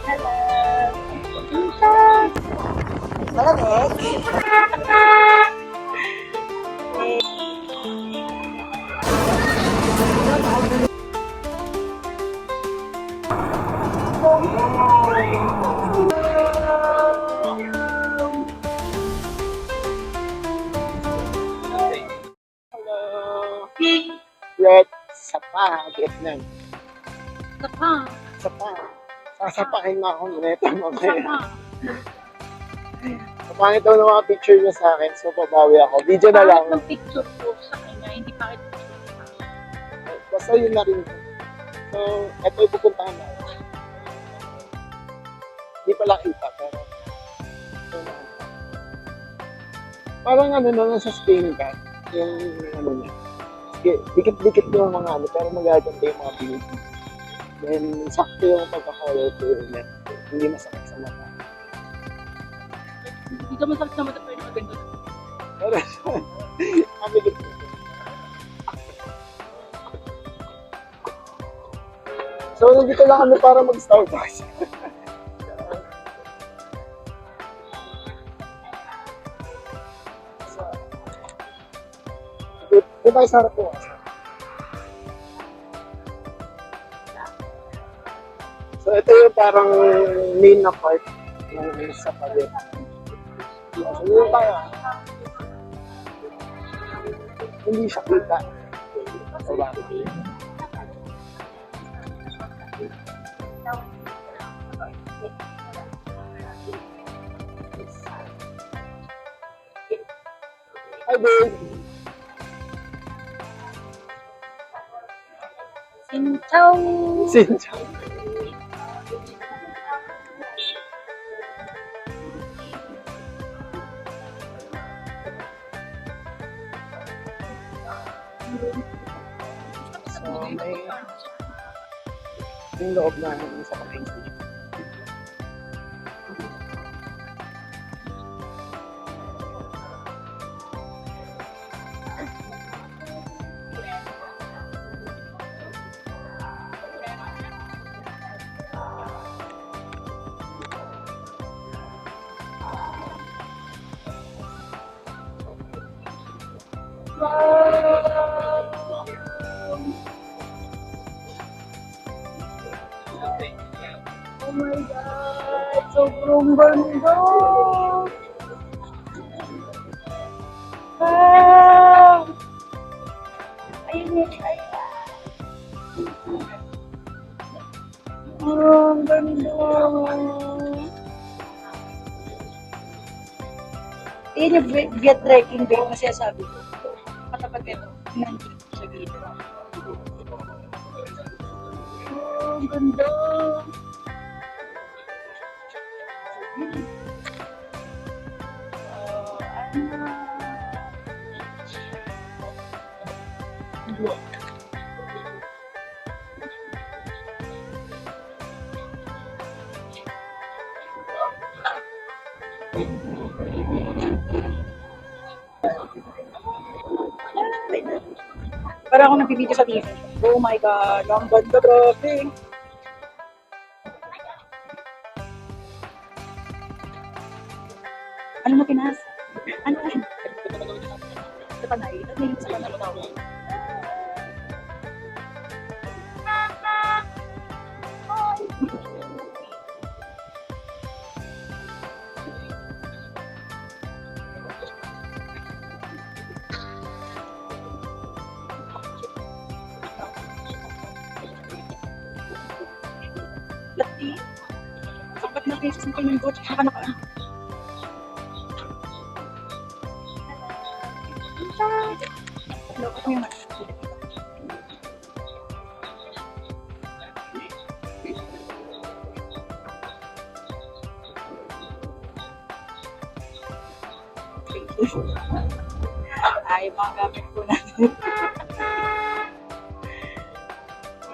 Malamig. Hello. Red Sapa, Vietnam. Sapa. Sapa. Sasapakin na ako nito mamaya. Sapa. Kapangit daw ng mga picture niya sa akin, so pabawi ako. Video na lang. Bakit ng picture ko sa kanya, hindi pa kita picture sa akin. Basta yun na rin. So, eto yung pupuntahan na. Hindi pala kita, pero ito na. Parang ano na nasa Spain ka, yung ano niya. Dikit-dikit yung mga ano, pero magaganda yung mga beauty. Then, sakto yung pagka-color to niya. Hindi masakit sa mata. Hindi ka masakit sa mata pero maganda. Pero, kami dito. So, nandito lang kami para mag-Starbucks. Di ba isa harap po? So, ito yung parang main na part ng sa palit. So, yun tayo. Hindi siya kita. Diba? Hi, babe. Sinchaw! Sincha. So, may yung loob na sa pagkain station. Oh my God! Sobrang ganda! Ah! Ayun yun, ayun. Ang ganda! Yun yung Viet trekking bag na sinasabi ko. Katapat nito, nandito sa gilid. Ang ganda! Parang ako nagpipideo sa TV. Oh my God, ang ganda, grabe. Ano mo pinas? Ano yan? Sa panay. At may sa panay ito. Lati. Sapat na beses mo kanyang goch. Saka naka. Hello, ako yung ay, mga gamit ko natin.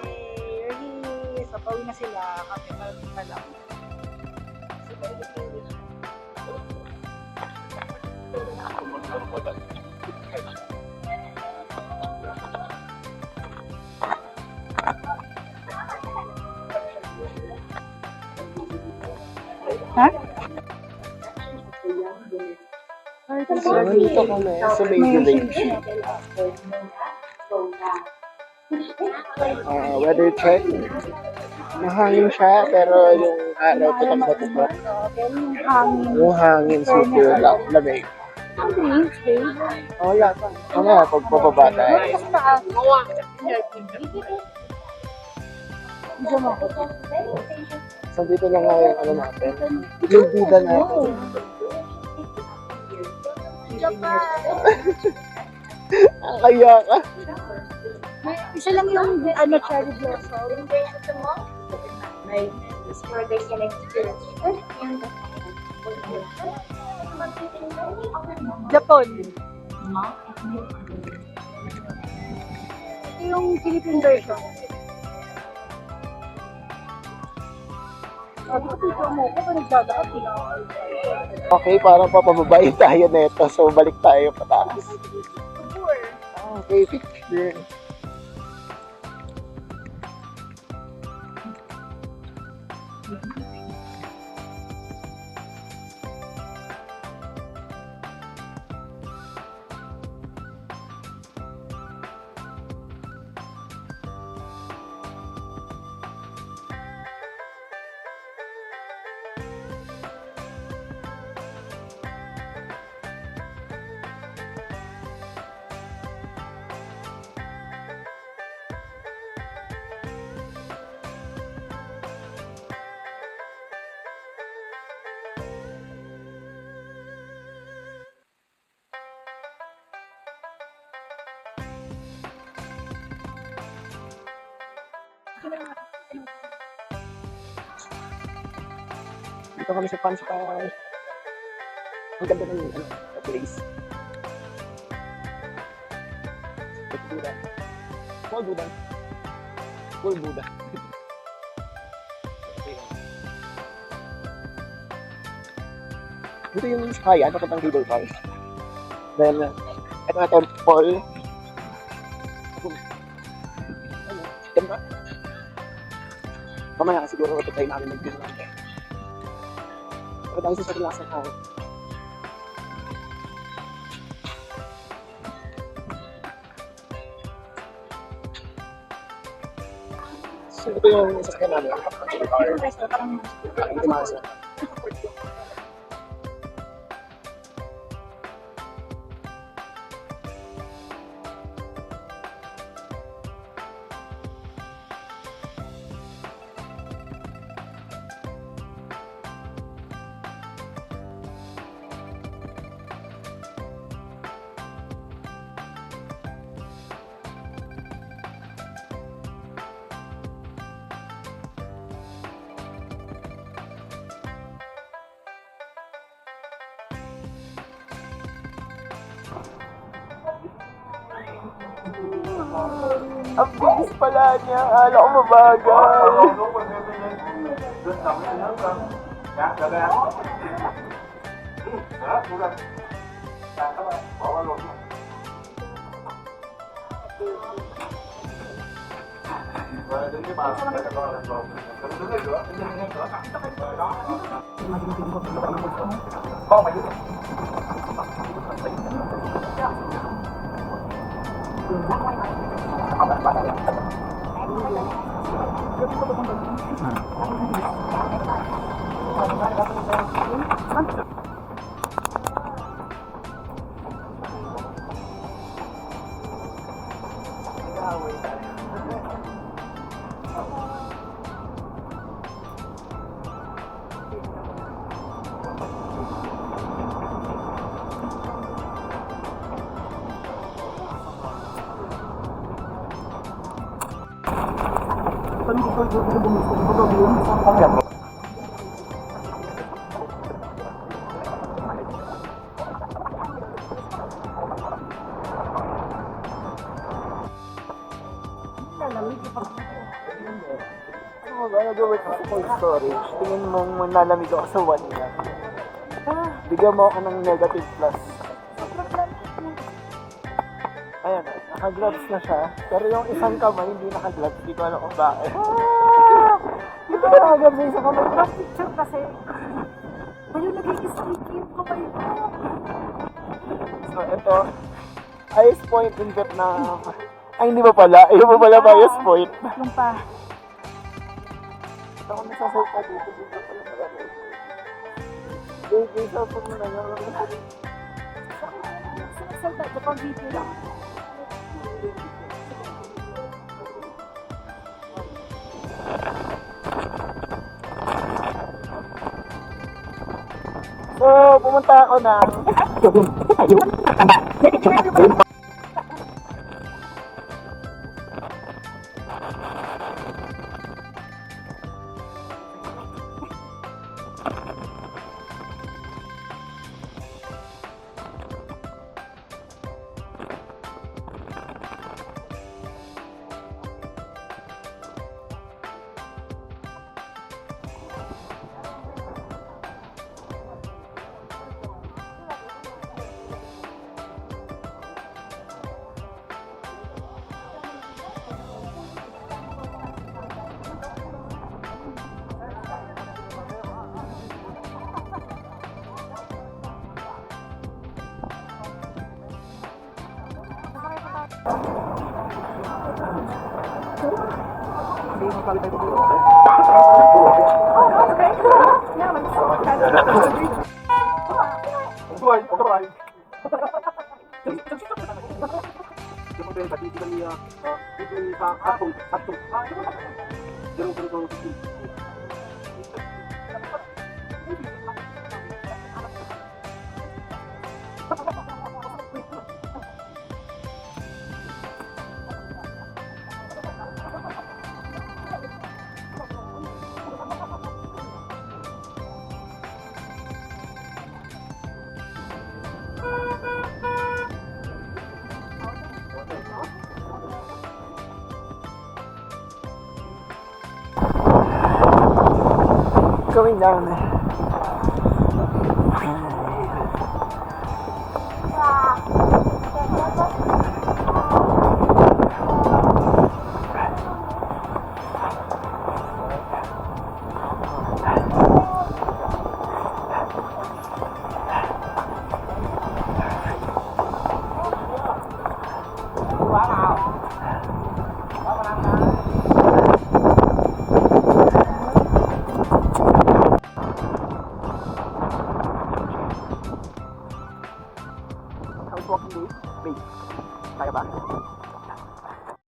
Ready. So, pauwi na sila. Kami pa lang. Ha? So, nandito kami sa Major Lake. Weather check. Mahangin siya, pero yung araw tutok na tutok. Hangin. Yung hangin super lamig. Oh, wala pa. Mamaya, pag pababa tayo. So, dito na nga yung ano natin. Yung bida natin. Ang kaya ka. Isa lang yung ano, cherry blossom. Japan. Ito yung Philippine version. Sabi ko, dito mo ko pa nagdadaan. Okay, parang papababain tayo neto. So, balik tayo pataas. Okay, picture. Dito kami sa Panspan. Ang ganda ng ano, place. Ito Buddha. Small Buddha. Full Buddha. Dito yung sakayan, papuntang cable car. Then, ito na temple. Ano? Ganda. Mamaya siguro ito tayo namin mag-film. Pero tayo sa sa tayo. So, ito yung sasakyan namin. Ito yung ang bilis pala niya. Akala ko mabagal. Nag-work ako sa cold storage. Tingin mong nalamig ako sa 1 niya. Bigyan mo ako ng negative plus. Ayan, naka-gloves na siya. Pero yung isang kamay hindi naka-gloves. Hindi ko alam kung bakit. Hindi ko naka-gloves yung isang kamay. Picture kasi. Ayun, nag-i-sticky yung kamay ko. So, ito, highest point in Vietnam. Ay, hindi ba pala? Ayun ba pala ba highest point? Yung pa. Ito ako nasasalta dito. Dito pala pala. Dito sa pag na Salta, ito pang video lang. So, pumunta ako na. Going down.